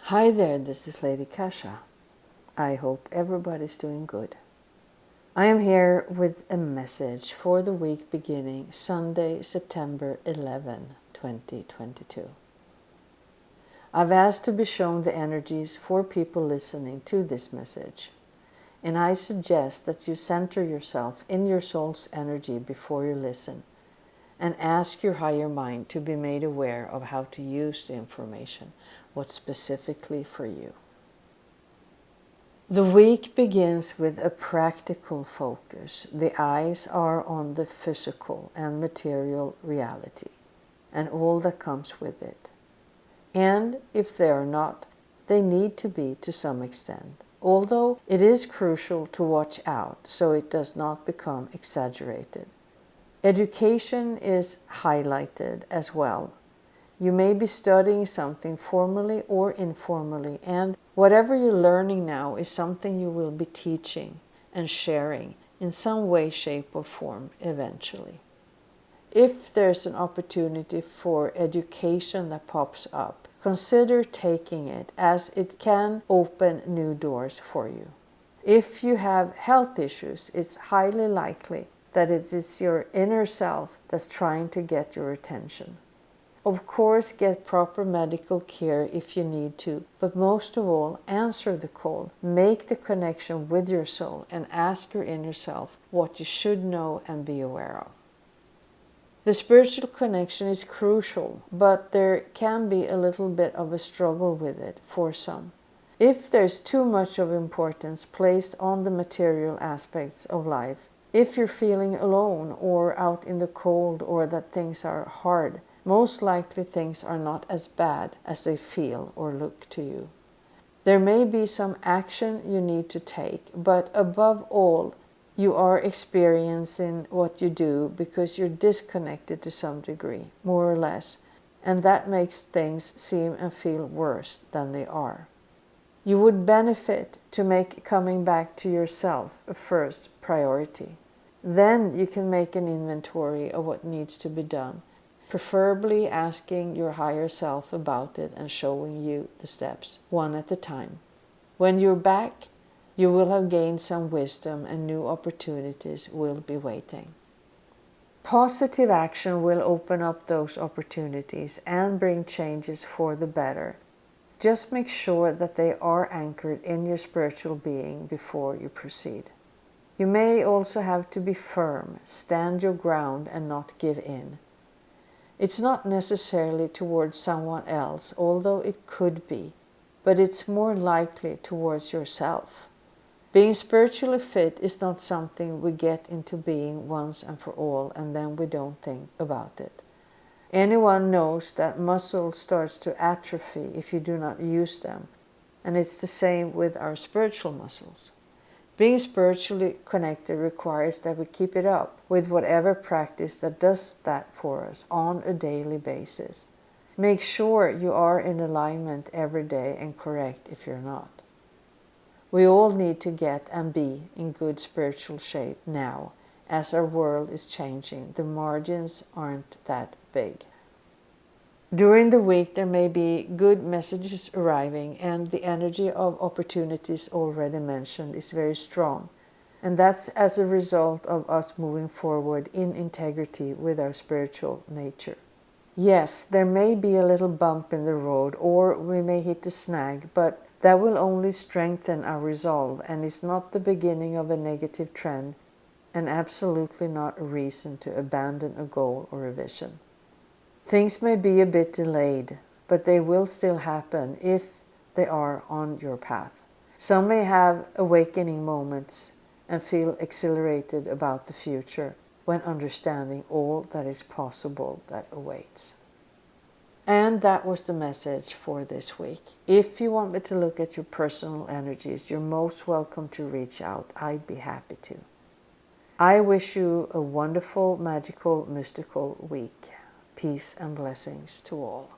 Hi there, this is Lady Casha. I hope everybody's doing good. I am here with a message for the week beginning Sunday, September 11, 2022. I've asked to be shown the energies for people listening to this message, and I suggest that you center yourself in your soul's energy before you listen and ask your higher mind to be made aware of how to use the information, what's specifically for you. The week begins with a practical focus. The eyes are on the physical and material reality and all that comes with it. And if they are not, they need to be to some extent, although it is crucial to watch out so it does not become exaggerated. Education is highlighted as well. You may be studying something formally or informally, and whatever you're learning now is something you will be teaching and sharing in some way, shape, or form eventually. If there's an opportunity for education that pops up, consider taking it, as it can open new doors for you. If you have health issues, it's highly likely that it is your inner self that's trying to get your attention. Of course, get proper medical care if you need to, but most of all, answer the call, make the connection with your soul, and ask your inner self what you should know and be aware of. The spiritual connection is crucial, but there can be a little bit of a struggle with it for some. If there's too much of importance placed on the material aspects of life, if you're feeling alone or out in the cold or that things are hard, most likely things are not as bad as they feel or look to you. There may be some action you need to take, but above all, you are experiencing what you do because you're disconnected to some degree, more or less, and that makes things seem and feel worse than they are. You would benefit to make coming back to yourself a first priority. Then you can make an inventory of what needs to be done, preferably asking your higher self about it and showing you the steps, one at a time. When you're back, you will have gained some wisdom and new opportunities will be waiting. Positive action will open up those opportunities and bring changes for the better. Just make sure that they are anchored in your spiritual being before you proceed. You may also have to be firm, stand your ground and not give in. It's not necessarily towards someone else, although it could be, but it's more likely towards yourself. Being spiritually fit is not something we get into being once and for all and then we don't think about it. Anyone knows that muscle starts to atrophy if you do not use them, and it's the same with our spiritual muscles. Being spiritually connected requires that we keep it up with whatever practice that does that for us on a daily basis. Make sure you are in alignment every day and correct if you're not. We all need to get and be in good spiritual shape now. As our world is changing, the margins aren't that big. During the week there may be good messages arriving, and the energy of opportunities already mentioned is very strong. And that's as a result of us moving forward in integrity with our spiritual nature. Yes, there may be a little bump in the road or we may hit a snag, but that will only strengthen our resolve and is not the beginning of a negative trend and absolutely not a reason to abandon a goal or a vision. Things may be a bit delayed, but they will still happen if they are on your path. Some may have awakening moments and feel exhilarated about the future when understanding all that is possible that awaits. And that was the message for this week. If you want me to look at your personal energies, you're most welcome to reach out. I'd be happy to. I wish you a wonderful, magical, mystical week. Peace and blessings to all.